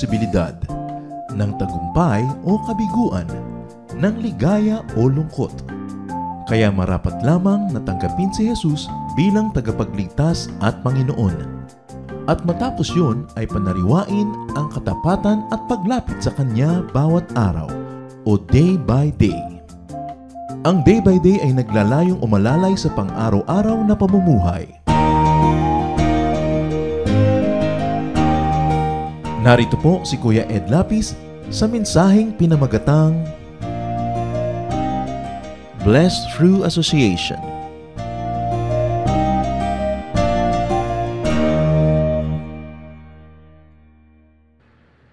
posibilidad, ng tagumpay o kabiguan, ng ligaya o lungkot. Kaya marapat lamang na tanggapin si Jesus bilang tagapagligtas at Panginoon. At matapos yun ay panariwain ang katapatan at paglapit sa Kanya bawat araw o day by day. Ang day by day ay naglalayong umalalay sa pang-araw-araw na pamumuhay. Narito po si Kuya Ed Lapis sa mensaheng pinamagatang Blessed Through Association.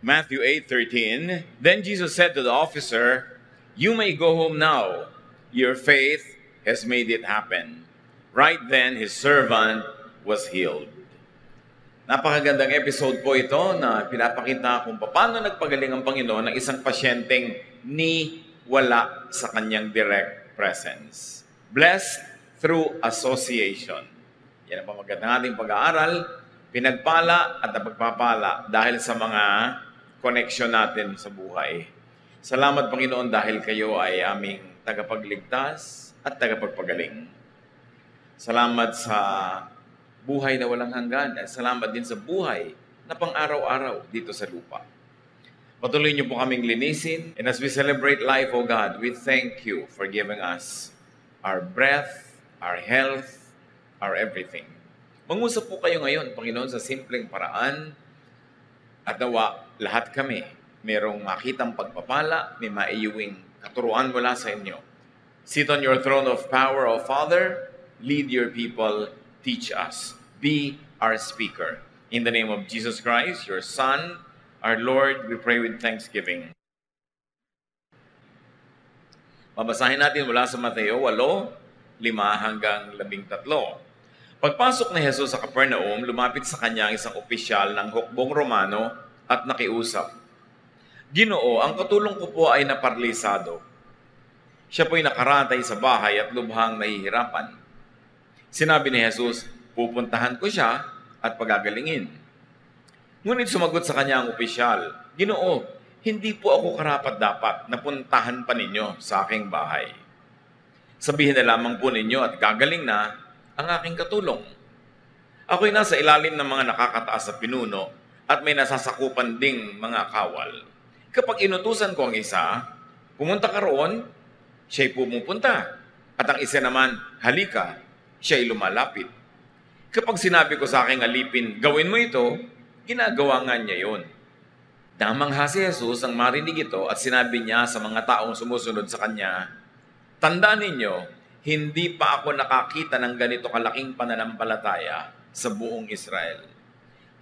Matthew 8:13. Then Jesus said to the officer, "You may go home now. Your faith has made it happen." Right then, his servant was healed. Napakagandang episode po ito na pinapakita kung paano nagpagaling ang Panginoon ng isang pasyenteng ni wala sa kanyang direct presence. Blessed through association. Yan ang pamagat ng ating pag-aaral. Pinagpala at napagpapala dahil sa mga connection natin sa buhay. Salamat Panginoon dahil kayo ay aming tagapagligtas at tagapagpagaling. Salamat sa buhay na walang hanggan at salamat din sa buhay na pang-araw-araw dito sa lupa. Patuloy niyo po kaming linisin, and as we celebrate life, O God, we thank you for giving us our breath, our health, our everything. Mangusap po kayo ngayon, Panginoon, sa simpleng paraan at nawa lahat kami merong makitang pagpapala, may maiuwing katuruan mula sa inyo. Sit on your throne of power, O Father, lead your people, teach us. Be our speaker. In the name of Jesus Christ, your Son, our Lord, we pray with thanksgiving. Babasahin natin mula sa Mateo 8:5-13. Pagpasok ni Jesus sa Capernaum, lumapit sa kanya ang isang opisyal ng hukbong Romano at nakiusap. "Ginoo, ang katulong ko po ay naparalisado. Siya po'y nakaratay sa bahay at lubhang nahihirapan." Sinabi ni Jesus, "Pupuntahan ko siya at pagagalingin." Ngunit sumagot sa kanya ang opisyal, "Ginoo, hindi po ako karapat-dapat na puntahan pa ninyo sa aking bahay. Sabihin na lamang po ninyo at gagaling na ang aking katulong. Ako'y nasa ilalim ng mga nakakataas sa pinuno at may nasasakupan ding mga kawal. Kapag inutusan ko ang isa, pumunta ka roon, siya'y pumupunta. At ang isa naman, halika, siya'y lumalapit. Kapag sinabi ko sa aking alipin, gawin mo ito, ginagawa nga niya yun." Damangha si Jesus ang marinig ito at sinabi niya sa mga taong sumusunod sa kanya, "Tandaan ninyo, hindi pa ako nakakita ng ganito kalaking pananampalataya sa buong Israel.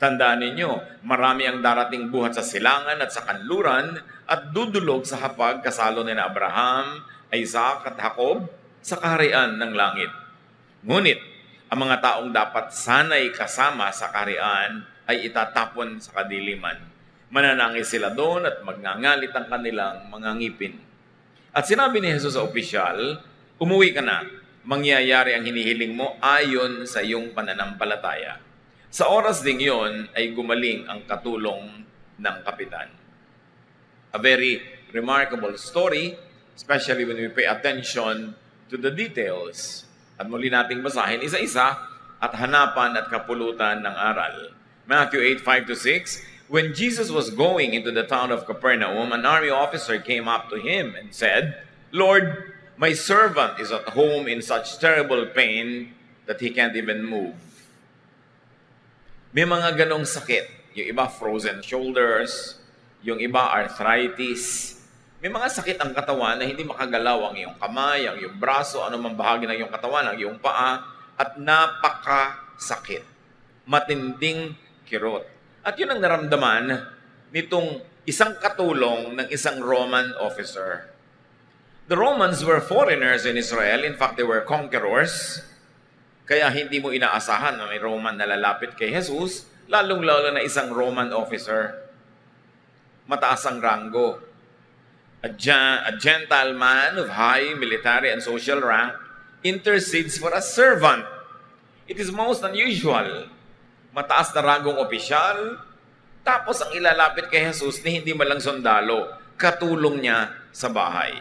Tandaan ninyo, marami ang darating buhat sa silangan at sa kanluran at dudulog sa hapag kasalo ni Abraham, Isaac at Jacob sa kaharian ng langit. Ngunit, ang mga taong dapat sanay kasama sa kaharian ay itatapon sa kadiliman. Mananangis sila doon at magngangalit ang kanilang mga ngipin." At sinabi ni Jesus sa opisyal, "Umuwi ka na, mangyayari ang hinihiling mo ayon sa iyong pananampalataya." Sa oras ding yon ay gumaling ang katulong ng kapitan. A very remarkable story, especially when we pay attention to the details. At muli nating basahin isa-isa at hanapan at kapulutan ng aral. Matthew 8:5-6. When Jesus was going into the town of Capernaum, an army officer came up to him and said, "Lord, my servant is at home in such terrible pain that he can't even move." May mga ganong sakit. Yung iba frozen shoulders, yung iba arthritis. May mga sakit ang katawan na hindi makagalaw ang iyong kamay, ang iyong braso, anumang bahagi ng iyong katawan, ang iyong paa, at napakasakit. Matinding kirot. At yun ang naramdaman nitong isang katulong ng isang Roman officer. The Romans were foreigners in Israel. In fact, they were conquerors. Kaya hindi mo inaasahan na may Roman na lalapit kay Jesus, lalong-lalo na isang Roman officer. Mataas ang ranggo. A Gentile man of high military and social rank intercedes for a servant. It is most unusual. Mataas na ranggong opisyal, Tapos ang ilalapit kay Jesus ni hindi malang sundalo, katulong niya sa bahay.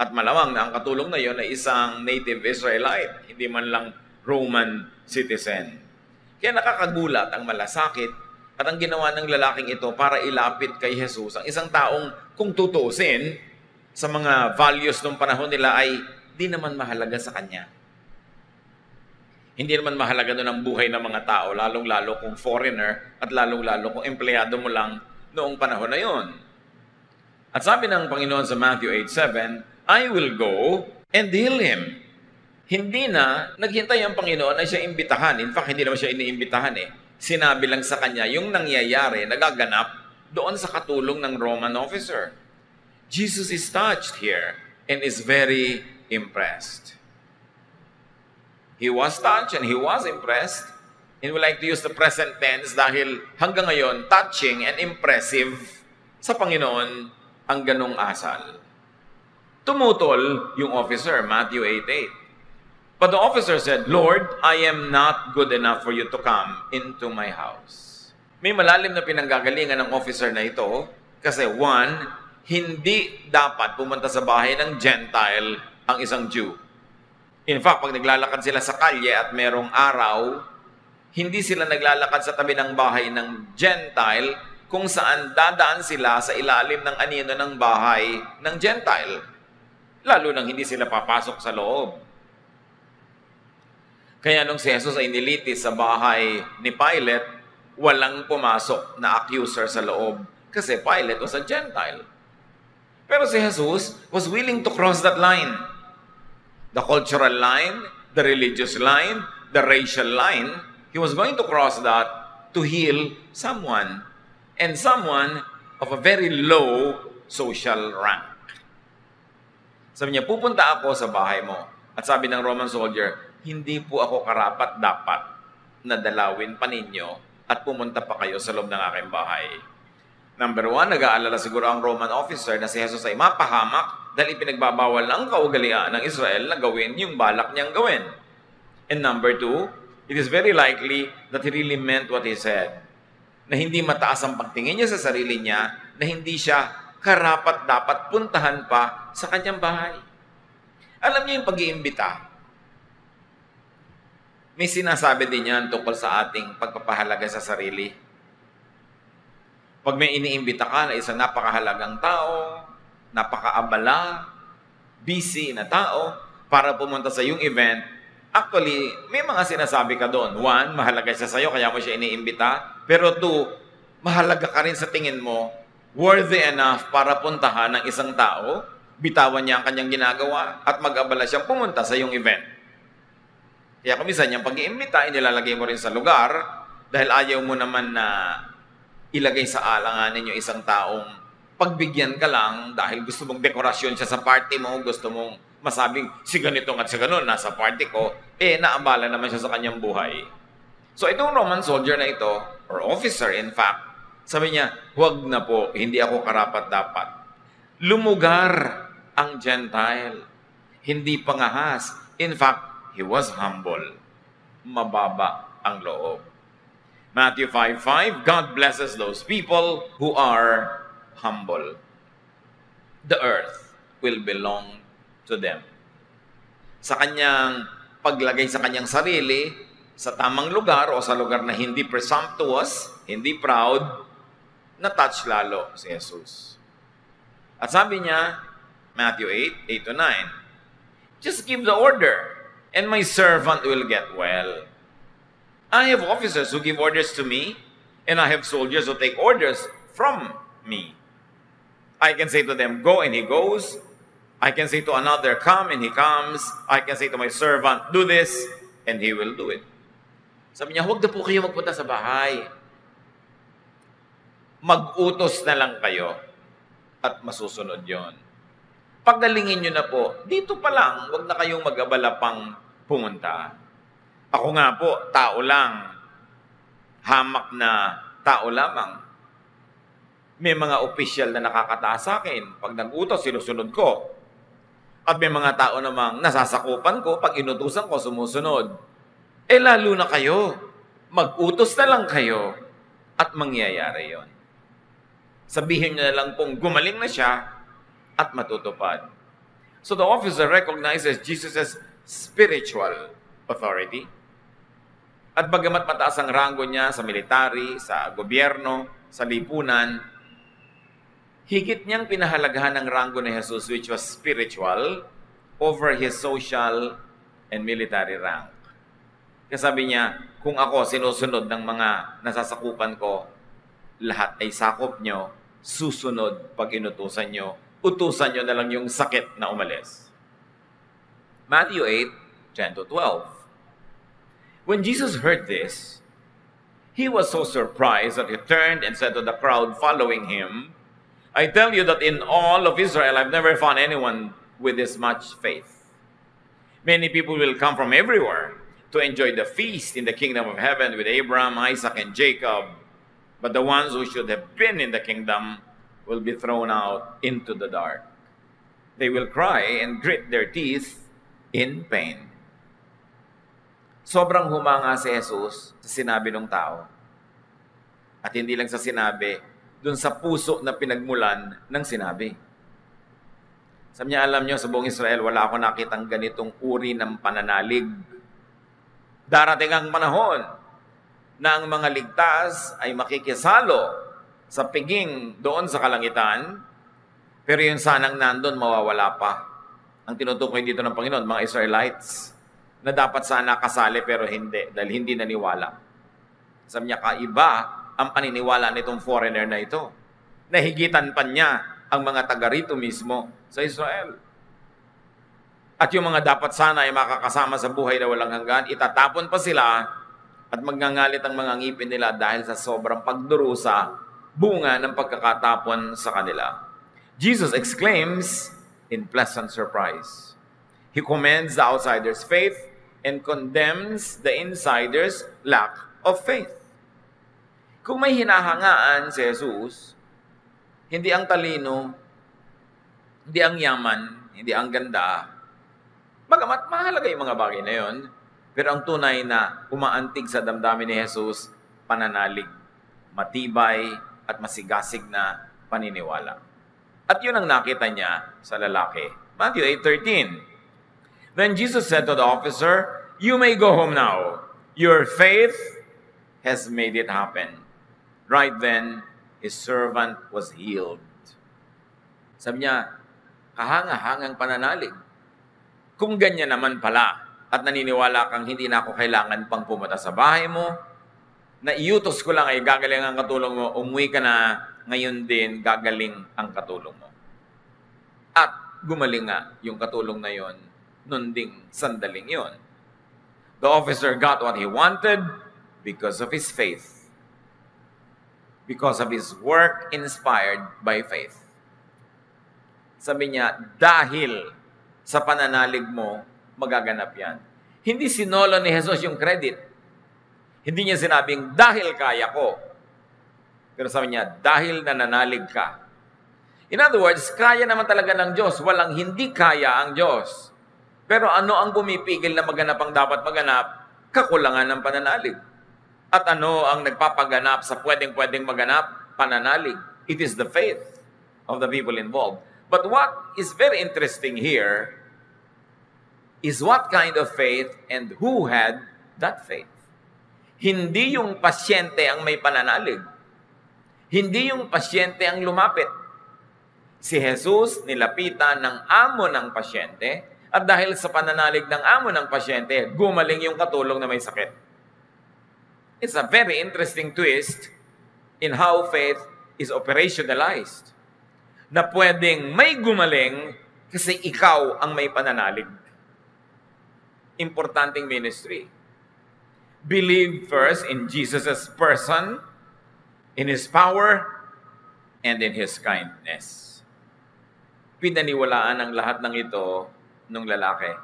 At malamang na ang katulong na yon ay isang native Israelite, hindi man lang Roman citizen. Kaya nakakagulat ang malasakit at ang ginawa ng lalaking ito para ilapit kay Jesus, ang isang taong kung tutusin sa mga values ng panahon nila ay di naman mahalaga sa kanya. Hindi naman mahalaga doon ang buhay ng mga tao, lalong-lalo kung foreigner at lalong-lalo kung empleyado mo lang noong panahon na yon. At sabi ng Panginoon sa Matthew 8:7, I will go and heal him. Hindi na naghintay ang Panginoon na siya imbitahan. In fact, hindi naman siya iniimbitahan eh. Sinabi lang sa kanya yung nangyayari, nagaganap doon sa katulong ng Roman officer. Jesus is touched here and is very impressed. He was touched and he was impressed. And we like to use the present tense dahil hanggang ngayon, touching and impressive sa Panginoon ang ganong asal. Tumutol yung officer, Matthew 8:8. But the officer said, Lord, I am not good enough for you to come into my house. May malalim na pinanggagalingan ng officer na ito kasi one, hindi dapat pumunta sa bahay ng Gentile ang isang Jew. In fact, pag naglalakad sila sa kalye at merong araw, hindi sila naglalakad sa tabi ng bahay ng Gentile kung saan dadaan sila sa ilalim ng anino ng bahay ng Gentile. Lalo nang hindi sila papasok sa loob. Kaya nung si Jesus ay nilitis sa bahay ni Pilate, walang pumasok na accuser sa loob kasi Pilate was a Gentile. Pero si Jesus was willing to cross that line. The cultural line, the religious line, the racial line, he was going to cross that to heal someone, and someone of a very low social rank. Sabi niya, pupunta ako sa bahay mo. At sabi ng Roman soldier, hindi po ako karapat-dapat na dalawin pa ninyo at pumunta pa kayo sa loob ng aking bahay. Number one, nag-aalala siguro ang Roman officer na si Jesus ay mapahamak dahil ipinagbabawal ng kaugalian ng Israel na gawin yung balak niyang gawin. And number two, it is very likely that he really meant what he said. Na hindi mataas ang pagtingin niya sa sarili niya, na hindi siya karapat-dapat puntahan pa sa kanyang bahay. Alam niyo yung pag-iimbita. May sinasabi din yan tungkol sa ating pagpapahalaga sa sarili. Pag may iniimbita ka na isang napakahalagang tao, napakaabala, busy na tao, para pumunta sa iyong event, actually, may mga sinasabi ka doon. One, mahalaga siya sa'yo, kaya mo siya iniimbita. Pero two, mahalaga ka rin sa tingin mo, worthy enough para puntahan ng isang tao, bitawan niya ang kanyang ginagawa, at mag-abala siyang pumunta sa iyong event. Kaya kumisan niyang pag-iimbita, inilalagay mo rin sa lugar, dahil ayaw mo naman na ilagay sa alanganin yung isang taong pagbigyan ka lang dahil gusto mong dekorasyon siya sa party mo, gusto mong masabing si ganito at si ganon nasa party ko, naabala naman siya sa kanyang buhay. So itong Roman soldier na ito, or officer in fact, sabi niya, huwag na po, hindi ako karapat-dapat. Lumugar ang Gentile, hindi pangahas. In fact, he was humble. Mababa ang loob. Matthew 5:5, God blesses those people who are humble. The earth will belong to them. Sa kanyang paglagay sa kanyang sarili, sa tamang lugar o sa lugar na hindi presumptuous, hindi proud, na-touch lalo si Jesus. At sabi niya, Matthew 8:8-9, just give the order, and my servant will get well. I have officers who give orders to me, and I have soldiers who take orders from me. I can say to them, go, and he goes. I can say to another, come, and he comes. I can say to my servant, do this, and he will do it. Sabi niya, huwag na po kayo magpunta sa bahay. Mag-utos na lang kayo at masusunod yon. Paggalingin nyo na po, dito pa lang, huwag na kayong mag-abala pang pumunta. Ako nga po, tao lang. Hamak na tao lamang. May mga opisyal na nakakataas sa akin. Pag nag-utos, sinusunod ko. At may mga tao namang nasasakupan ko, pag inutusan ko, sumusunod. Lalo na kayo. Mag-utos na lang kayo. at mangyayari yon. Sabihin niyo na lang pong gumaling na siya at matutupad. So the officer recognizes Jesus' spiritual authority. At bagamat mataas ang ranggo niya sa military, sa gobyerno, sa lipunan, higit niyang pinahalagahan ang ranggo ni Jesus, which was spiritual, over his social and military rank. Kasi sabi niya, kung ako sinusunod ng mga nasasakupan ko, lahat ay sakop nyo, susunod pag inutusan nyo, utusan nyo na lang yung sakit na umalis. Matthew 8:10-12. When Jesus heard this, he was so surprised that he turned and said to the crowd following him, I tell you that in all of Israel, I've never found anyone with this much faith. Many people will come from everywhere to enjoy the feast in the kingdom of heaven with Abraham, Isaac, and Jacob. But the ones who should have been in the kingdom will be thrown out into the dark. They will cry and grit their teeth in pain. Sobrang humanga si Jesus sa sinabi ng tao. At hindi lang sa sinabi, dun sa puso na pinagmulan ng sinabi. Sabi niya, alam niyo, sa buong Israel, wala ako nakitang ganitong uri ng pananalig. Darating ang panahon na ang mga ligtas ay makikisalo sa piging doon sa kalangitan, pero yung sanang nandun, mawawala pa. Ang tinutukoy dito ng Panginoon, mga Israelites, na dapat sana kasali pero hindi, dahil hindi naniwala. Sabi niya, kaiba ang paniniwala nitong foreigner na ito. Nahigitan pa niya ang mga taga rito mismo sa Israel. At yung mga dapat sana ay makakasama sa buhay na walang hanggan, itatapon pa sila at magngangalit ang mga ngipin nila dahil sa sobrang pagdurusa, bunga ng pagkakatapon sa kanila. Jesus exclaims in pleasant surprise. He commends the outsider's faith and condemns the insider's lack of faith. Kung may hinahangaan si Jesus, hindi ang talino, hindi ang yaman, hindi ang ganda, bagamat mahalaga yung mga bagay na yon, pero ang tunay na umaantig sa damdamin ni Jesus, pananalig, matibay at masigasig na paniniwala. At yun ang nakita niya sa lalaki. Matthew 8:13. Then Jesus said to the officer, you may go home now. Your faith has made it happen. Right then, his servant was healed. Sabi niya, kahanga-hangang pananalig. Kung ganyan naman pala, at naniniwala kang hindi na ako kailangan pang pumunta sa bahay mo, na iutos ko lang ay gagaling ang katulong mo, umuwi ka na, ngayon din gagaling ang katulong mo. At gumaling nga yung katulong na yon, nun ding sandaling yon. The officer got what he wanted because of his faith. Because of his work inspired by faith. Sabi niya, dahil sa pananalig mo, magaganap yan. Hindi sinolo ni Jesus yung credit. Hindi niya sinabing, dahil kaya ko. Pero sabi niya, dahil nananalig ka. In other words, kaya naman talaga ng Diyos. Walang hindi kaya ang Diyos. Pero ano ang pumipigil na maganap ang dapat maganap? Kakulangan ng pananalig. At ano ang nagpapaganap sa pwedeng-pwedeng maganap? Pananalig. It is the faith of the people involved. But what is very interesting here is what kind of faith and who had that faith. Hindi yung pasyente ang may pananalig. Hindi yung pasyente ang lumapit. Si Jesus nilapitan ng amo ng pasyente at dahil sa pananalig ng amo ng pasyente, gumaling yung katulong na may sakit. It's a very interesting twist in how faith is operationalized. Na pwedeng may gumaling kasi ikaw ang may pananalig. Importanteng ministry. Believe first in Jesus' person, in His power, and in His kindness. Pinaniwalaan ang lahat ng ito nung lalaki.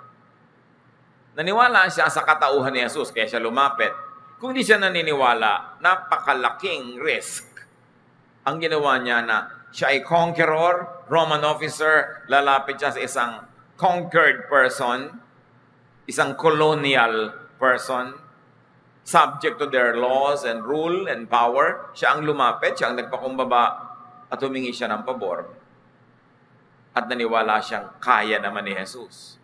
Naniwala siya sa katauhan ni Jesus, kaya siya lumapit. Kung di siya naniniwala, napakalaking risk ang ginawa niya na siya ay conqueror, Roman officer, lalapit siya sa isang conquered person, isang colonial person, subject to their laws and rule and power. Siya ang lumapit, siya ang nagpakumbaba at humingi siya ng pabor. At naniwala siyang kaya naman ni Jesus.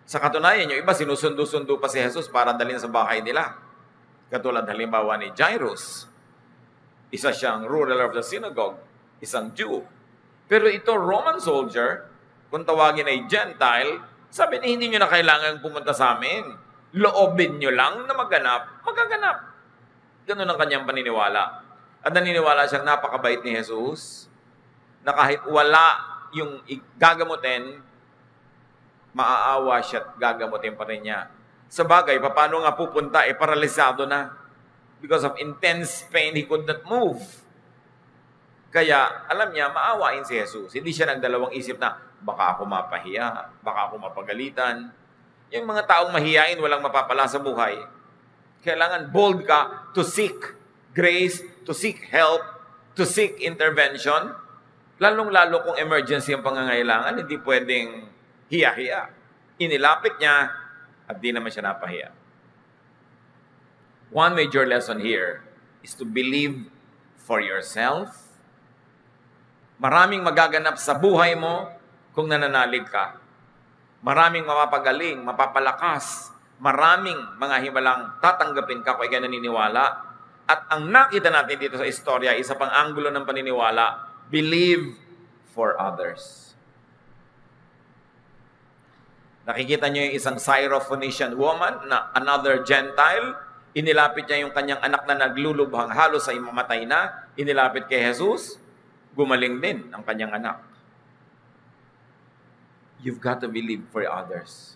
Sa katunayan, yung iba sinusundo-sundo pa si Jesus para dalhin sa bahay nila. Katulad halimbawa ni Jairus. Isa siyang ruler of the synagogue, isang Jew. Pero ito, Roman soldier, kung tawagin ay Gentile, sabi niya, hindi nyo na kailangan pumunta sa amin. Loobin nyo lang na magaganap. Ganun ang kanyang paniniwala. At naniniwala siyang napakabait ni Jesus, na kahit wala yung gagamutin, maaawa siya at gagamutin pa rin niya. Sa bagay, paano nga pupunta? Paralisado na. Because of intense pain, he could not move. Kaya, alam niya, maawain si Jesus. Hindi siya nagdalawang isip na, baka ako mapahiya, baka ako mapagalitan. Yung mga taong mahiyain, walang mapapala sa buhay. Kailangan bold ka to seek grace, to seek help, to seek intervention. Lalong-lalo kung emergency ang pangangailangan, hindi pwedeng hiya-hiya. Inilapit niya at di naman siya napahiya. One major lesson here is to believe for yourself. Maraming magaganap sa buhay mo kung nananalig ka. Maraming mapapagaling, mapapalakas. Maraming mga himalang tatanggapin ka kung ikay naniniwala. At ang nakita natin dito sa istorya, isa pang anggulo ng paniniwala, believe for others. Nakikita niyo yung isang Syrophoenician woman na another Gentile. Inilapit niya yung kanyang anak na naglulubhang halos ay mamatay na. Inilapit kay Jesus. Gumaling din ang kanyang anak. You've got to believe for others.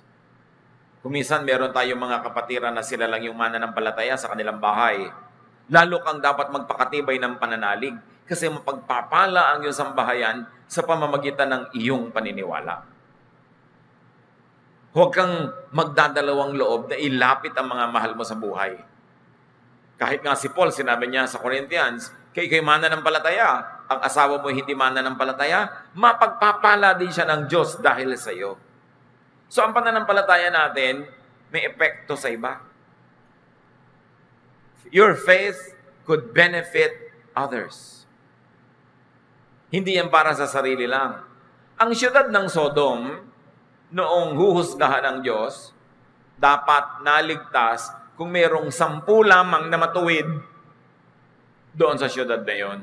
Kung minsan meron tayong mga kapatiran na sila lang yung mananampalataya sa kanilang bahay, lalo kang dapat magpakatibay ng pananalig kasi mapagpapala ang iyong sambahayan sa pamamagitan ng iyong paniniwala. Huwag kang magdadalawang loob na ilapit ang mga mahal mo sa buhay. Kahit nga si Paul, sinabi niya sa Corinthians, kay mananampalataya, ang asawa mo hindi mananampalataya, mapagpapala din siya ng Diyos dahil sa iyo. So ang pananampalataya natin, may epekto sa iba. Your faith could benefit others. Hindi yan para sa sarili lang. Ang siyudad ng Sodom, noong huhusgahan ng Diyos, dapat naligtas kung mayroong 10 lamang na matuwid doon sa siyudad na yon.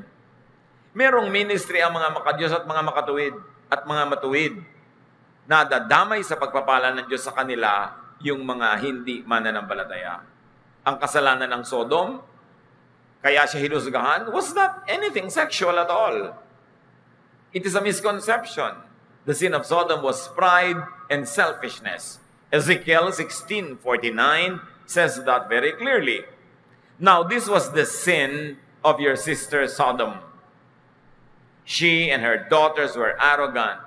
Merong ministry ang mga makadiyos at mga makatuwid at mga matuwid na dadamay sa pagpapala ng Diyos sa kanila yung mga hindi mananampalataya. Ang kasalanan ng Sodom, kaya siya hinusgahan, was not anything sexual at all. It is a misconception. The sin of Sodom was pride and selfishness. Ezekiel 16:49 says that very clearly. Now, this was the sin of your sister Sodom. She and her daughters were arrogant,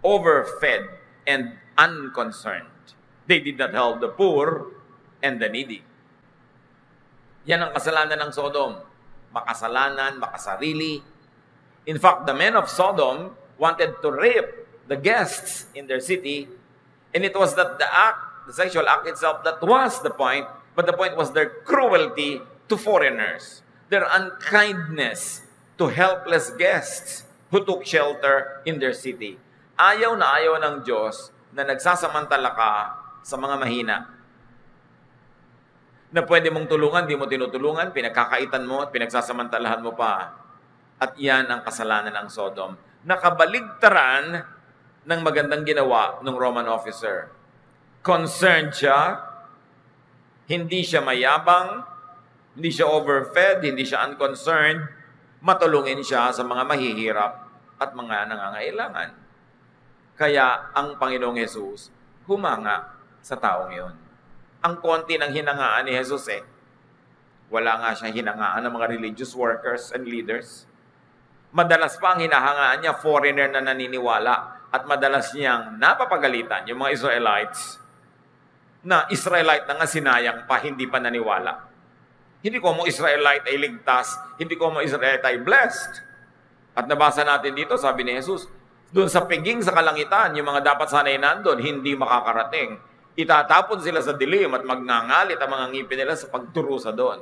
overfed, and unconcerned. They did not help the poor and the needy. Yan ang kasalanan ng Sodom. Makasalanan, makasarili. In fact, the men of Sodom wanted to rape the guests in their city, and it was that the sexual act itself, that was the point, but the point was their cruelty to foreigners, their unkindness to helpless guests who took shelter in their city. Ayaw na ayaw ng Diyos na nagsasamantala ka sa mga mahina. Na pwede mong tulungan, di mo tinutulungan, pinagkakaitan mo at pinagsasamantalahan mo pa. At yan ang kasalanan ng Sodom. Nakabaligtaran ng magandang ginawa ng Roman officer. Concerned siya, hindi siya mayabang, hindi siya overfed, hindi siya unconcerned, matulungin siya sa mga mahihirap at mga nangangailangan. Kaya ang Panginoong Jesus humanga sa taong yun. Ang konti ng hinangaan ni Jesus wala nga siyang hinangaan ng mga religious workers and leaders. Madalas pa ang hinahangaan niya, foreigner na naniniwala, at madalas niyang napapagalitan yung mga Israelites na Israelite na nga sinayang pa, hindi pa naniwala. Hindi ko mo Israelite ay ligtas, hindi ko mo Israelite ay blessed. At nabasa natin dito, sabi ni Jesus, doon sa piging sa kalangitan, yung mga dapat sanay nandun, hindi makakarating. Itatapon sila sa dilim at magngangalit ang mga ngipin nila sa pagturusa doon.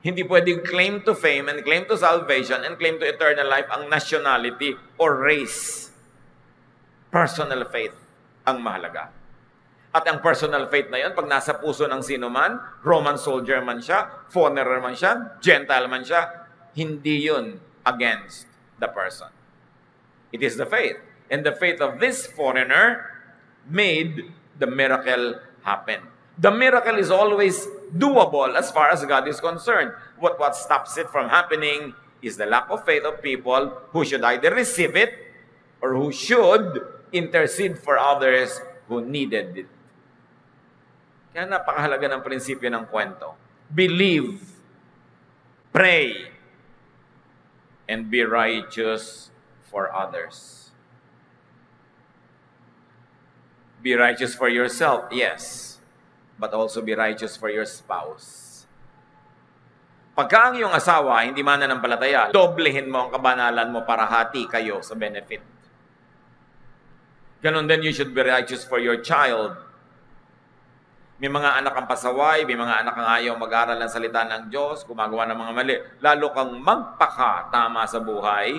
Hindi pwedeng claim to fame and claim to salvation and claim to eternal life ang nationality or race. Personal faith ang mahalaga. At ang personal faith na yun, pag nasa puso ng sino man, Roman soldier man siya, foreigner man siya, Gentile man siya, hindi yun against the person. It is the faith. And the faith of this foreigner made the miracle happen. The miracle is always doable as far as God is concerned. What stops it from happening is the lack of faith of people who should either receive it or who should intercede for others who needed it. Kaya napakahalaga ng prinsipyo ng kwento. Believe, pray, and be righteous for others. Be righteous for yourself, yes, but also be righteous for your spouse. Pagka ang iyong asawa hindi mananampalataya, doblehin mo ang kabanalan mo para hati kayo sa benefit. Ganon din, you should be righteous for your child. May mga anak ang pasaway, may mga anak ang ayaw mag-aral ng salita ng Diyos, gumagawa ng mga mali. Lalo kang magpakatama sa buhay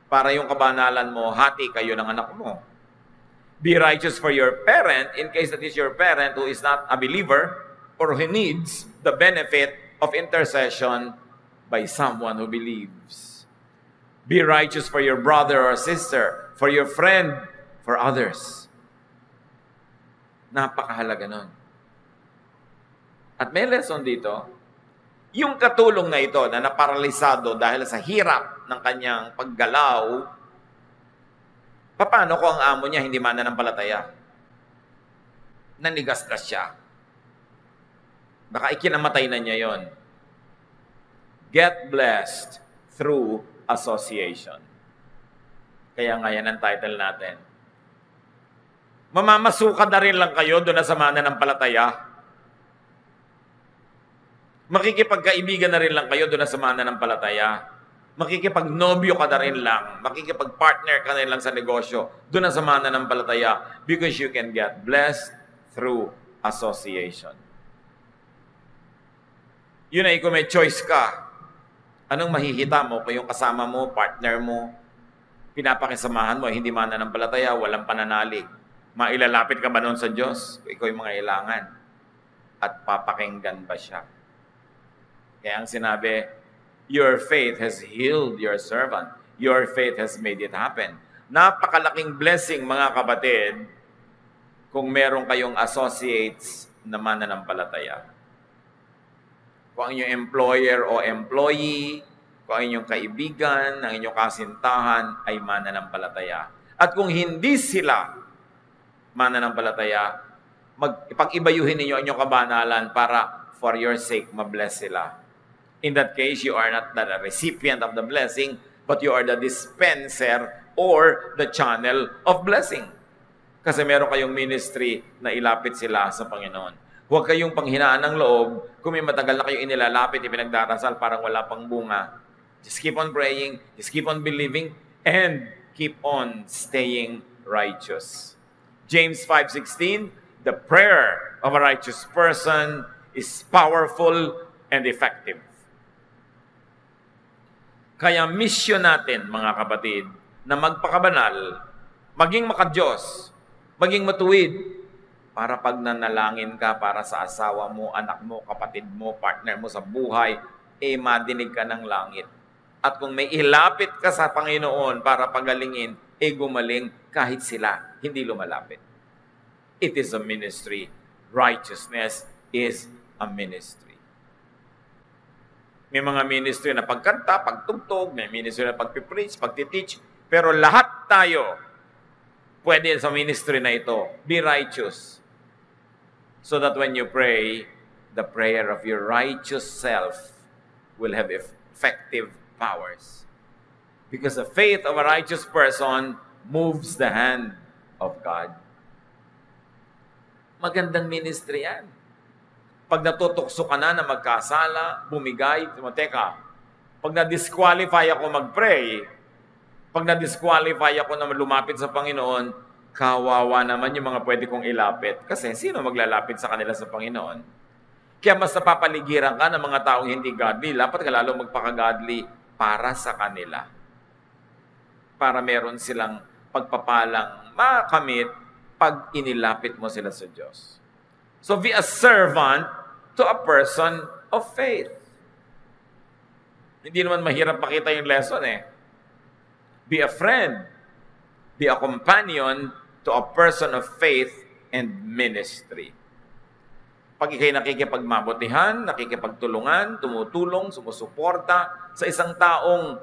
para yung kabanalan mo, hati kayo ng anak mo. Be righteous for your parent in case that is your parent who is not a believer or who needs the benefit of intercession by someone who believes. Be righteous for your brother or sister, for your friend, for others. Napakahalaga nun. At may lesson dito, yung katulong na ito na naparalisado dahil sa hirap ng kanyang paggalaw, paano kung ang amo niya hindi mananampalataya? Nanigasgas siya. Baka ikinamatay na niya yon. Get blessed through association. Kaya nga yan ang title natin. Mamamasuka na rin lang kayo doon na sa mananampalataya. Makikipagkaibigan na rin lang kayo doon na sa mananampalataya. Makikipag-nobyo ka na rin lang. Makikipag-partner ka na rin lang sa negosyo. Doon na sa mananampalataya. Because you can get blessed through association. Yun ay kung may choice ka. Anong mahihita mo kung yung kasama mo, partner mo, pinapakisamahan mo, hindi mananampalataya, walang pananalig. Mailalapit ka ba noon sa Diyos? Ikaw yung mga ilangan. At papakinggan ba siya? Kaya ang sinabi, your faith has healed your servant. Your faith has made it happen. Napakalaking blessing, mga kapatid, kung meron kayong associates na mananampalataya. Kung ang inyong employer o employee, kung ang inyong kaibigan, ang inyong kasintahan ay mananampalataya. At kung hindi sila mananampalataya, ipag-ibayuhin ninyo ang inyong kabanalan para for your sake, mabless sila. In that case, you are not the recipient of the blessing, but you are the dispenser or the channel of blessing. Kasi meron kayong ministry na ilapit sila sa Panginoon. Huwag kayong panghinaan ng loob kung may matagal na kayong inilalapit, ipinagdarasal, parang wala pang bunga. Just keep on praying, just keep on believing, and keep on staying righteous. James 5:16, the prayer of a righteous person is powerful and effective. Kaya mission natin, mga kapatid, na magpakabanal, maging makadiyos, maging matuwid, para pag nanalangin ka para sa asawa mo, anak mo, kapatid mo, partner mo sa buhay, madinig ka ng langit. At kung may ilapit ka sa Panginoon para pagalingin, gumaling kahit sila hindi lumalapit. It is a ministry. Righteousness is a ministry. May mga ministry na pagkanta, pagtugtog, may ministry na pagpipreach, pagtiteach, pero lahat tayo pwede sa ministry na ito. Be righteous. So that when you pray, the prayer of your righteous self will have effective powers. Because the faith of a righteous person moves the hand of God. Magandang ministry yan. Pag natutukso ka na magkasala, bumigay, teka, pag na-disqualify ako mag-pray, pag na-disqualify ako na lumapit sa Panginoon, Kawawa naman yung mga pwede kong ilapit. Kasi sino maglalapit sa kanila sa Panginoon? Kaya mas napapaligiran ka ng mga taong hindi godly, dapat ka lalo magpaka-godly para sa kanila. Para meron silang pagpapalang makamit pag inilapit mo sila sa Diyos. So be a servant to a person of faith. Hindi naman mahirap makita yung lesson eh. Be a friend. Be a companion to a person of faith and ministry. Pag ikay nakikipagmabutihan, nakikipagtulungan, tumutulong, sumusuporta sa isang taong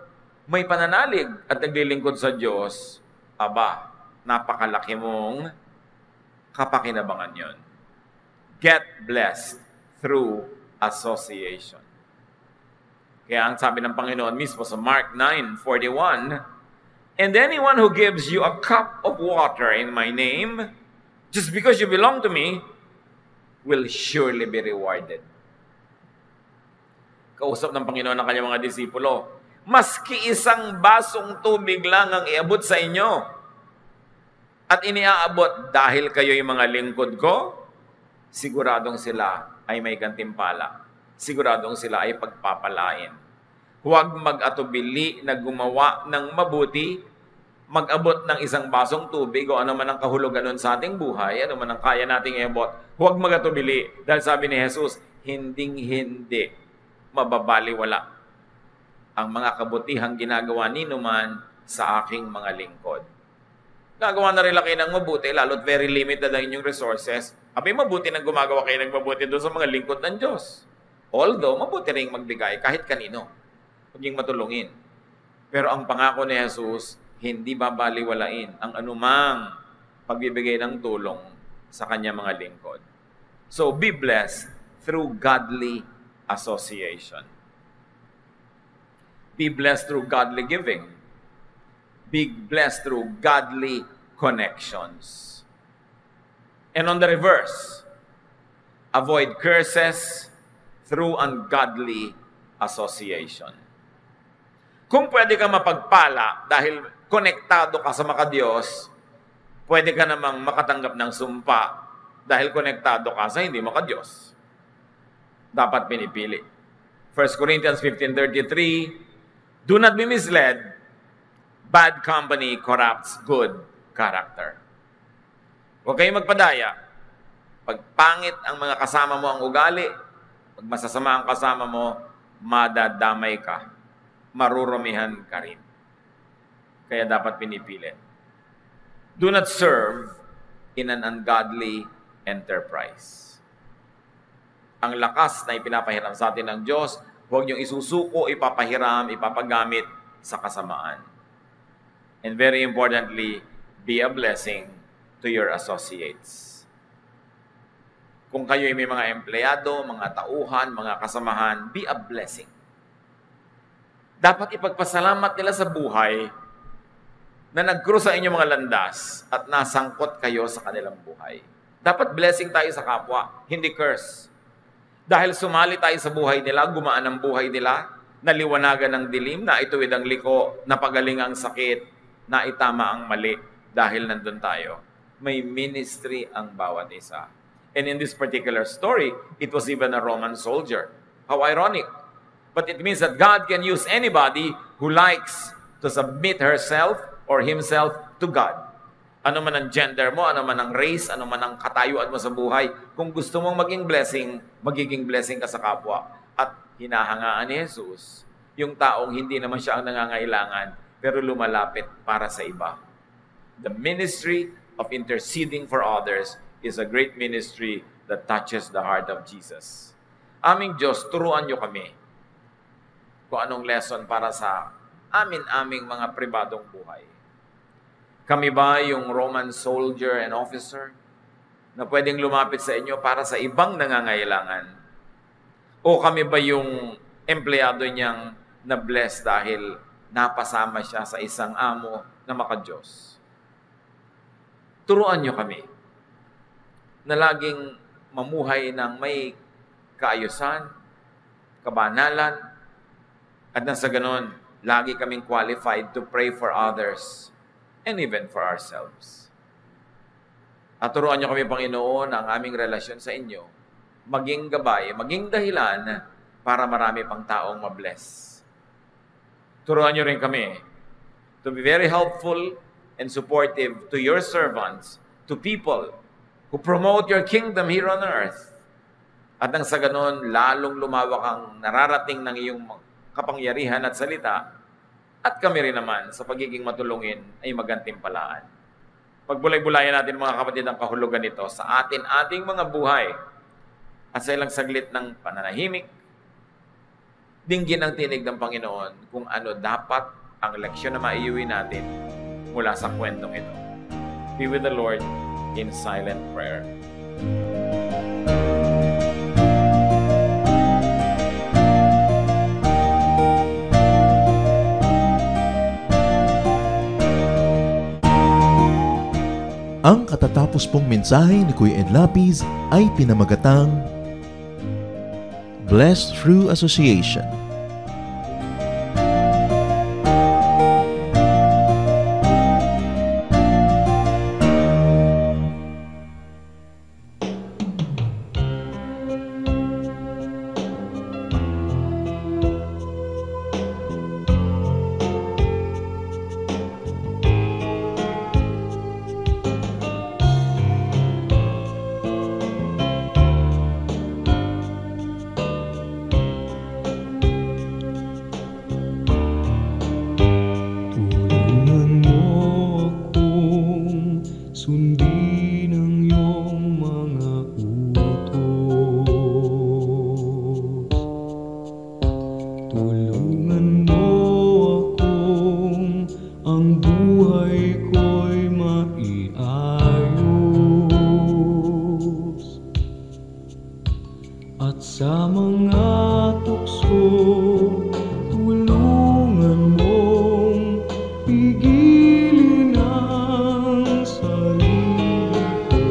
may pananalig at naglilingkod sa Diyos, aba, napakalaki mong kapakinabangan yon. Get blessed through association. Kaya ang sabi ng Panginoon mismo sa Mark 9:41, "And anyone who gives you a cup of water in my name, just because you belong to me, will surely be rewarded." Kausap ng Panginoon ng kanyang mga disipulo, maski isang basong tubig lang ang iabot sa inyo, at iniaabot dahil kayo'y mga lingkod ko, siguradong sila ay may gantimpala. Siguradong sila ay pagpapalain. Huwag mag-atubili na gumawa ng mabuti, mag-abot ng isang basong tubig o ano man ang kahulugan nun sa ating buhay, ano man ang kaya nating iabot. Huwag mag-atubili. Dahil sabi ni Jesus, hinding-hindi mababaliwala ang mga kabutihang ginagawa ninuman sa aking mga lingkod. Gagawa na rin kayo ng mabuti, lalo't very limited ang inyong resources. Abay, mabuti na gumagawa kayo ng mabuti doon sa mga lingkod ng Diyos. Although, mabuti rin magbigay kahit kanino. Huwag yung matulungin. Pero ang pangako ni Jesus, hindi babaliwalain ang anumang pagbibigay ng tulong sa kanya mga lingkod. So, be blessed through godly association. Be blessed through godly giving. Be blessed through godly connections. And on the reverse, avoid curses through ungodly association. Kung pwede ka mapagpala dahil konektado ka sa maka-Diyos, pwede ka namang makatanggap ng sumpa dahil konektado ka sa hindi maka-Diyos. Dapat pinipili. 1 Corinthians 15:33, "Do not be misled. Bad company corrupts good character." Huwag kayong magpadaya. Pag pangit ang mga kasama mo ang ugali, pag masasama ang kasama mo, madadamay ka. Marurumihan ka rin. Kaya dapat pinipili. Do not serve in an ungodly enterprise. Ang lakas na ipinapahiram sa atin ng Diyos, huwag niyong isusuko, ipapahiram, ipapagamit sa kasamaan. And very importantly, be a blessing to your associates. Kung kayo ay may mga empleyado, mga tauhan, mga kasamahan, be a blessing. Dapat ipagpasalamat nila sa buhay na nag-cross sa inyong mga landas at nasangkot kayo sa kanilang buhay. Dapat blessing tayo sa kapwa, hindi curse. Dahil sumali tayo sa buhay nila, gumaan ang buhay nila, naliwanagan ng dilim, naituwid ang liko, napagaling ang sakit, naitama ang mali dahil nandun tayo. May ministry ang bawat isa. And in this particular story, it was even a Roman soldier. How ironic. But it means that God can use anybody who likes to submit herself or himself to God. Ano man ang gender mo, ano man ang race, ano man ang katayuan mo sa buhay, kung gusto mong maging blessing, magiging blessing ka sa kapwa. At hinahangaan ni Jesus, yung taong hindi naman siya ang nangangailangan, pero lumalapit para sa iba. The ministry of interceding for others is a great ministry that touches the heart of Jesus. Aming Diyos, turuan niyo kami kung anong lesson para sa aming mga pribadong buhay. Kami ba yung Roman soldier and officer na pwedeng lumapit sa inyo para sa ibang nangangailangan? O kami ba yung empleyado niyang na-bless dahil napasama siya sa isang amo na maka-Diyos? Turuan niyo kami na laging mamuhay ng may kaayusan, kabanalan, at nang sa ganon, lagi kaming qualified to pray for others and even for ourselves. At turuan niyo kami, Panginoon, ang aming relasyon sa inyo, maging gabay, maging dahilan para marami pang taong mabless. Turuan niyo rin kami to be very helpful and supportive to your servants, to people who promote your kingdom here on earth. At nang sa ganon, lalong lumawak ang nararating ng iyong kapangyarihan at salita, at kami rin naman sa pagiging matulungin ay magantimpalaan. Pagbulay-bulayan natin mga kapatid ang kahulugan nito sa ating mga buhay at sa ilang saglit ng pananahimik, dinggin ang tinig ng Panginoon kung ano dapat ang leksyon na maiuwi natin mula sa kwentong ito. Be with the Lord in silent prayer. Ang katatapos pong mensahe ni Kuya Ed Lapiz ay pinamagatang Blessed Through Association. At sa mga tukso, tulungan mong pigilin ang sarili ko.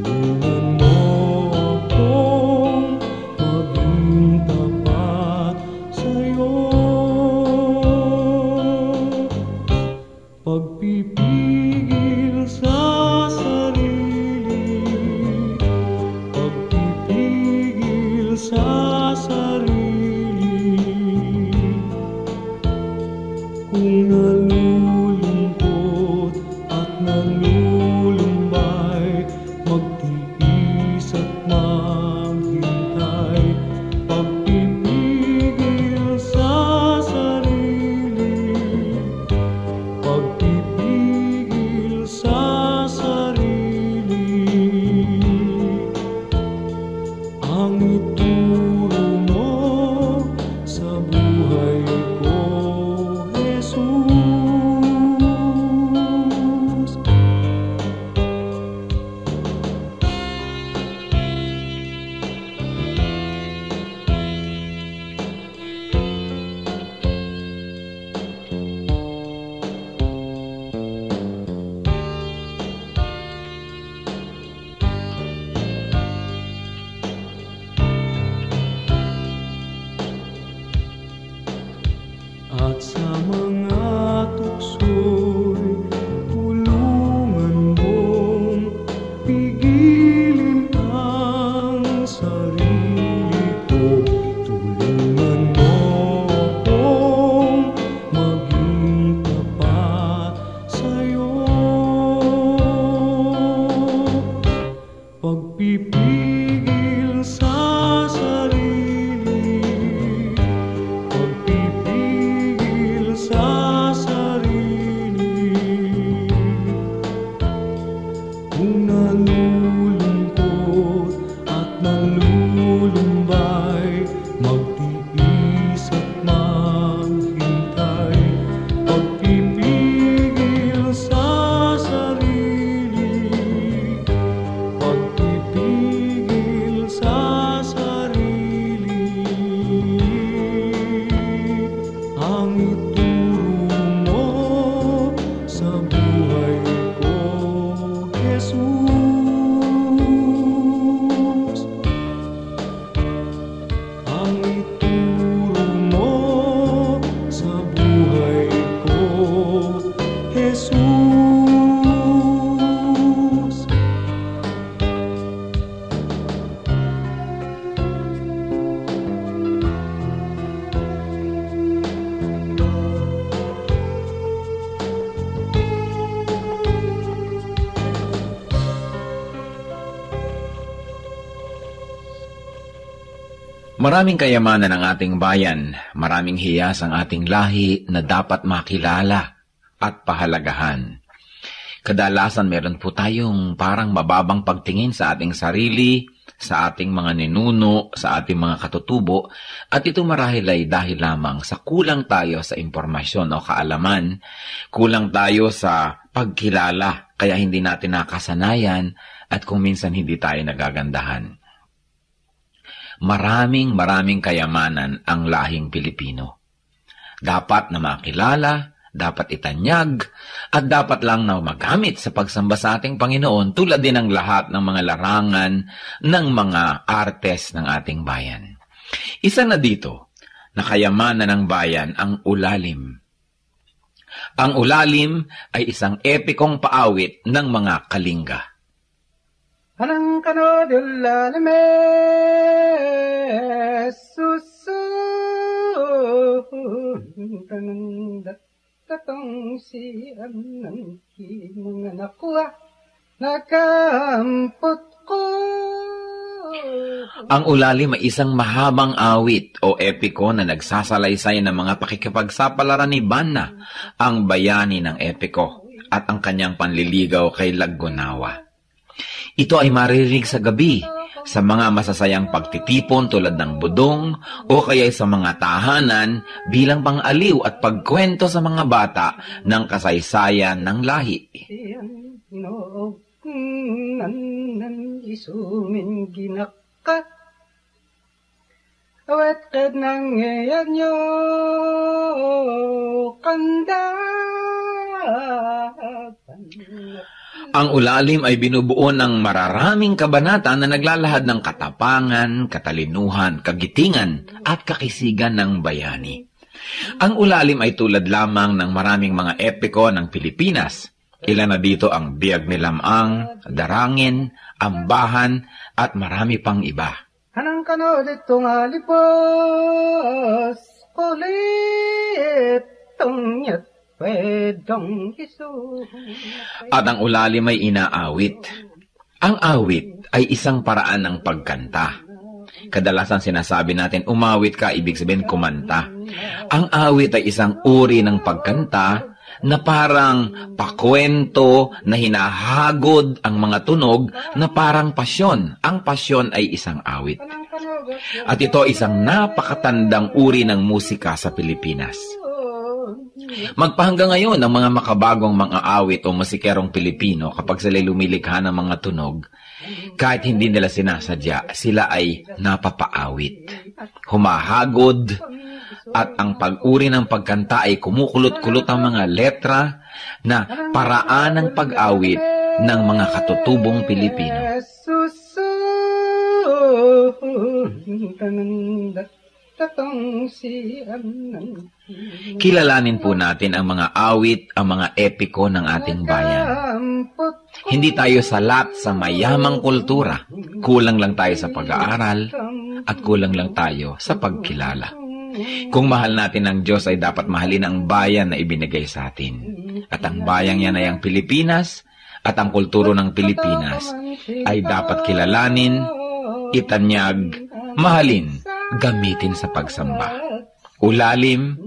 Tulungan mo akong maging tapat sa'yo. Pagpipigil sa sa sarili, kung nalulungkot at nalulumbay, magtiis at maghintay. Pagpipigil sa sarili, pagpipigil sa sarili, ang ituro mo sa buhay ko, Jesus. Maraming kayamanan ang ating bayan, maraming hiyas ang ating lahi na dapat makilala at pahalagahan. Kadalasan meron po tayong parang mababang pagtingin sa ating sarili, sa ating mga ninuno, sa ating mga katutubo, at ito marahil ay dahil lamang sa kulang tayo sa impormasyon o kaalaman, kulang tayo sa pagkilala, kaya hindi natin nakasanayan at kung minsan hindi tayo nagagandahan. Maraming kayamanan ang lahing Pilipino. Dapat na makilala, dapat itanyag, at dapat lang na magamit sa pagsamba sa ating Panginoon tulad din ng lahat ng mga larangan ng mga artes ng ating bayan. Isa na dito, na kayamanan ng bayan ang ulalim. Ang ulalim ay isang epikong paawit ng mga Kalinga. Anang kanodul lalame susu tanang tatong si anang kinang nakuha nakampot ko. Ang ulalim ay isang mahabang awit o epiko na nagsasalaysay ng mga pakikipagsapalaran ni Banna, ang bayani ng epiko, at ang kanyang panliligaw kay Laggunawa. Ito ay maririnig sa gabi, sa mga masasayang pagtitipon tulad ng budong o kaya sa mga tahanan bilang pang-aliw at pagkwento sa mga bata ng kasaysayan ng lahi. Isumin ginaka awat kad nang ngayon nyo kanda. Ang ulalim ay binubuo ng mararaming kabanata na naglalahad ng katapangan, katalinuhan, kagitingan at kakisigan ng bayani. Ang ulalim ay tulad lamang ng maraming mga epiko ng Pilipinas. Ilan na dito ang Biyag ni Lamang, Darangin, Ambahan at marami pang iba. Anang kano ditong alipos kulit tong at ang ulalim ay inaawit. Ang awit ay isang paraan ng pagkanta. Kadalasan sinasabi natin, umawit ka, ibig sabihin kumanta. Ang awit ay isang uri ng pagkanta na parang pakwento na hinahagod ang mga tunog na parang pasyon. Ang pasyon ay isang awit. At ito isang napakatandang uri ng musika sa Pilipinas. Magpahanggang ngayon ang mga makabagong mga awit o musikerong Pilipino kapag sila lumilikha ng mga tunog, kahit hindi nila sinasadya, sila ay napapaawit, humahagod, at ang pag-uri ng pagkanta ay kumukulot-kulot ang mga letra na paraan ng pag-awit ng mga katutubong Pilipino. Kilalanin po natin ang mga awit, ang mga epiko ng ating bayan. Hindi tayo salat sa mayamang kultura. Kulang lang tayo sa pag-aaral at kulang lang tayo sa pagkilala. Kung mahal natin ang Diyos ay dapat mahalin ang bayan na ibinigay sa atin. At ang bayang yan ay ang Pilipinas at ang kulturo ng Pilipinas ay dapat kilalanin, itanyag, mahalin, gamitin sa pagsamba. Ulalim,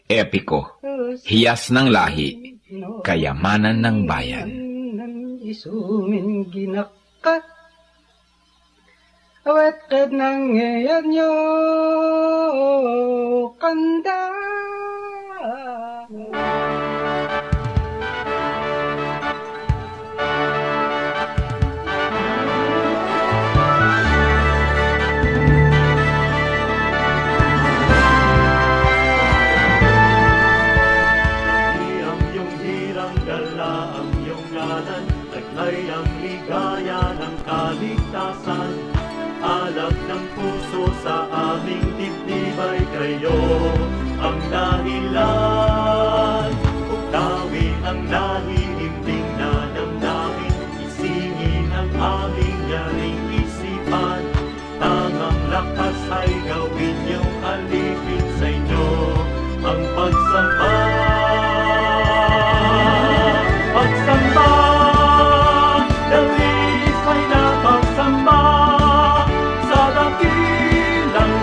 epiko, hiyas ng lahi, kayamanan ng bayan. Isumin ginaka awat kad nang ngayon nyo kanda. Kayo ang dahilan, uktawin ang nahihimling na damdamin, isingin ang aming yaring isipan, tamang lakas ay gawin niyong alipin sa inyo ang pagsamba. Pagsamba, dalis ay na pagsamba sa dakilang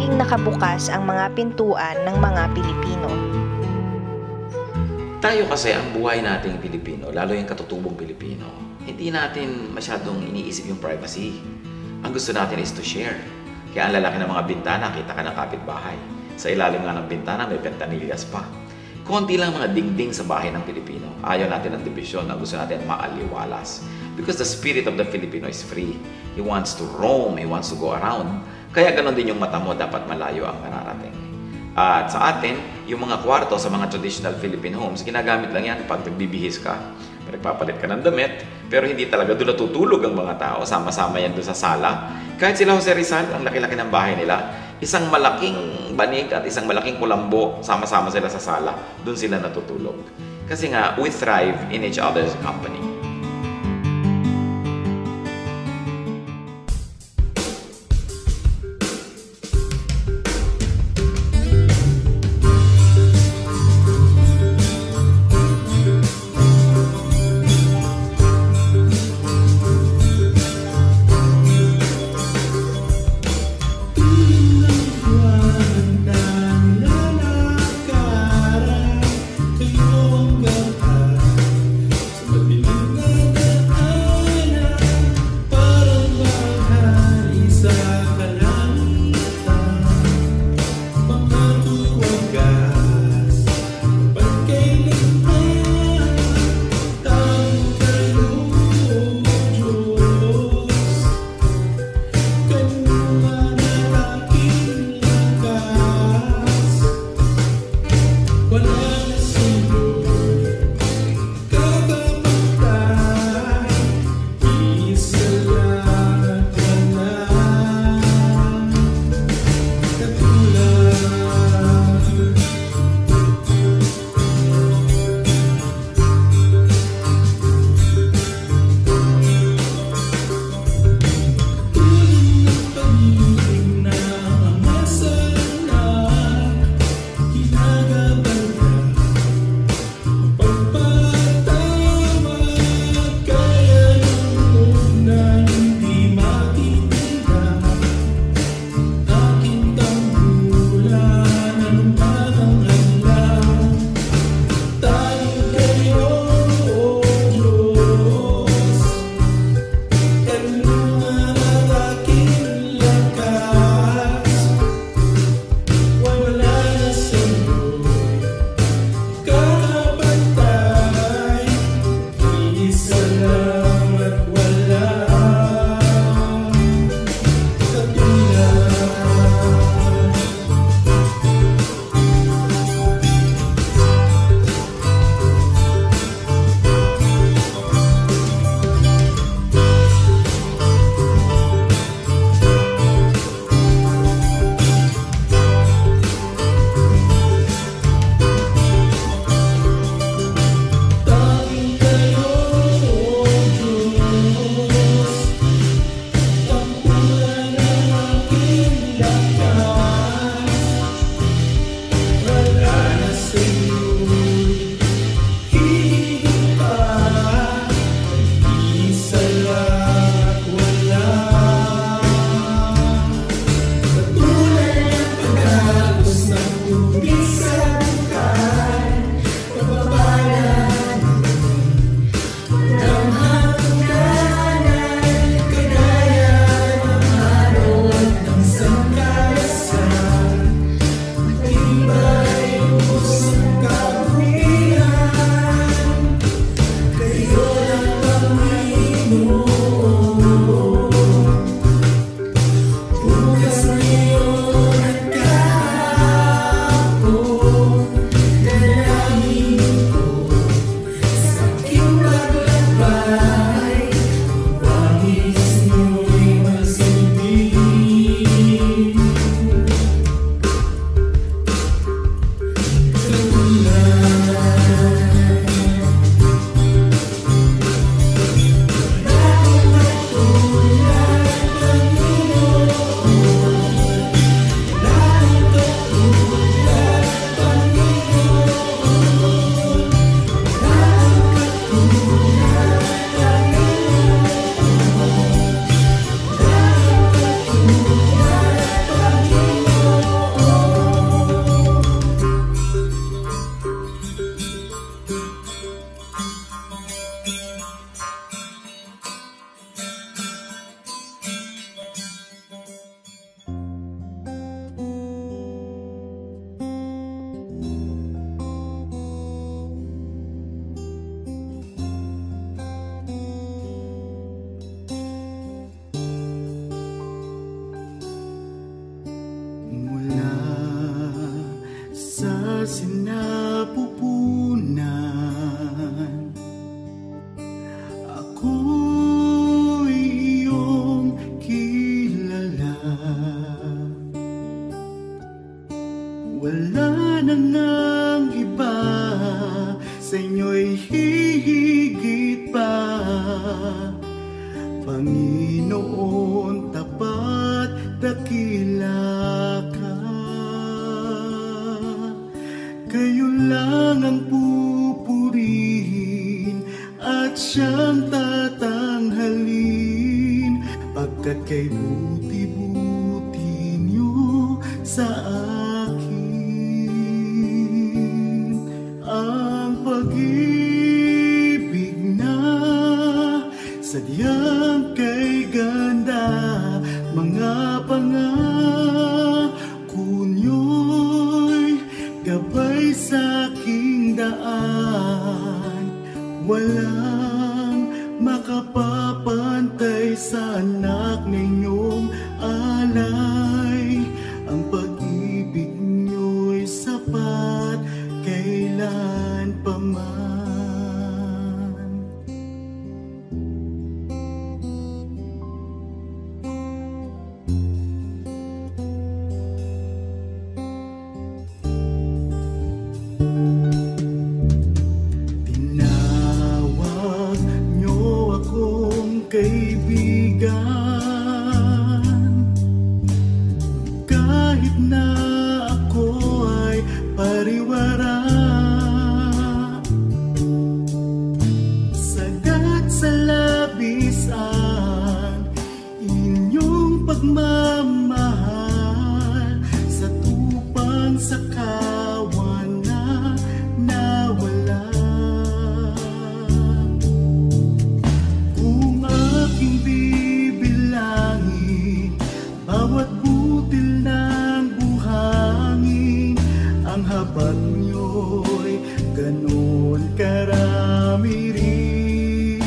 laging nakabukas ang mga pintuan ng mga Pilipino. Tayo kasi ang buhay nating Pilipino, lalo yung katutubong Pilipino, hindi natin masyadong iniisip yung privacy. Ang gusto natin is to share. Kaya ang lalaki ng mga bintana, kita ka ng kapitbahay. Sa ilalim nga ng bintana, may ventanillas pa. Konti lang mga dingding sa bahay ng Pilipino. Ayaw natin ng division, ang gusto natin maaliwalas. Because the spirit of the Filipino is free. He wants to roam, he wants to go around. Kaya ganon din yung mata mo, dapat malayo ang nararating. At sa atin, yung mga kwarto sa mga traditional Philippine homes, ginagamit lang yan pag nagbibihis ka. Nagpapalit ka ng damit, pero hindi talaga doon natutulog ang mga tao. Sama-sama yan doon sa sala. Kahit sila Jose Rizal, ang laki-laki ng bahay nila, isang malaking banig at isang malaking kulambo, sama-sama sila sa sala. Doon sila natutulog. Kasi nga, we thrive in each other's company. Kayo ang gata sa madilim sinapupunan. Ako'y iyong kilala. Wala na ngang iba, sa inyo'y hihigit pa. Panginoon, tapat, dakila ka. Kayo lang ang pupurihin at siyang tatanghalin, pagkat kay buti-buti niyo sa akin. Ang pag-ibig na sadyang kay ganda, mga pangako niyo'y gabay sa aking daan. Walang makapapantay sa anak ninyong alay. Ang pag-ibig niyo'y sapat kailan pa man. Tinawag niyo akong kaibigan, kahit na ako ay pariwara. Sagat sa labis ang inyong pagmamahal, sa tupang sa kawan na nawala. Kung aking bibilangin bawat butil ng buhangin, ang habag niyo'y ganon karami rin.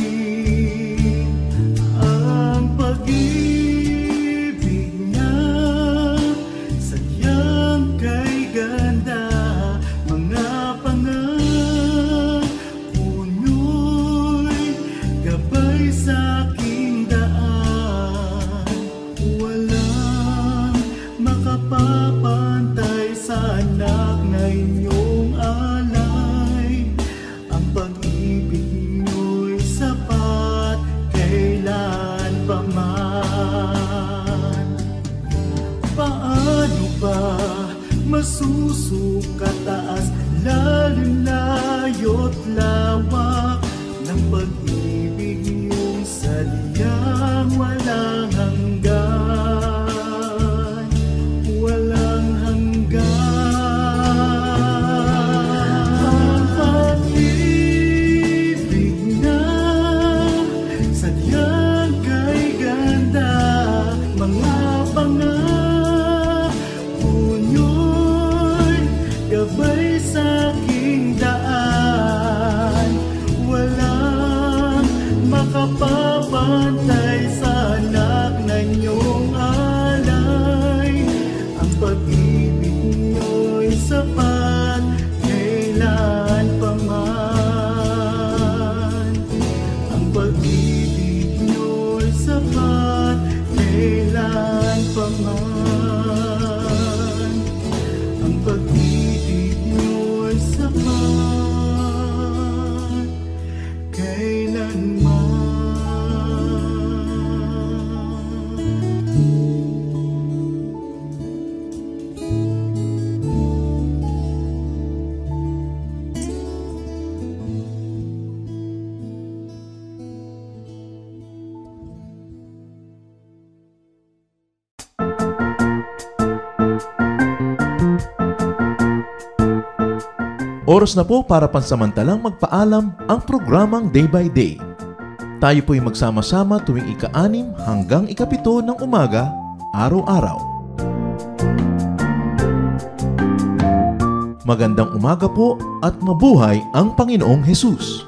Ang pag-ibig niya sadyang kay ganda, mga pangako niyo'y gabay sa aking daan. Walang makapapantay sa anak na inyong alay. Ang pag-ibig niyo'y sapat kailan pa man. Paano ba masusukat taas, lalim, layo't lawak ng pag-ibig niyong sadyang walang hanggan, walang hanggan. Ang pag-ibig na sadyang kay ganda, mga pangako niyo'y gabay sa aking daan. Walang makapapantay sa anak na inyong alay. Ang pag-ibig niyo'y sapat kailan pa man. Ang pag-ibig niyo'y sapat kailan pa man. Ang pag-ibig niyo'y sapat kailanman. Oras na po para pansamantalang magpaalam ang programang Day by Day. Tayo po'y magsama-sama tuwing ika-6 hanggang ika-7 ng umaga, araw-araw. Magandang umaga po at mabuhay ang Panginoong Hesus!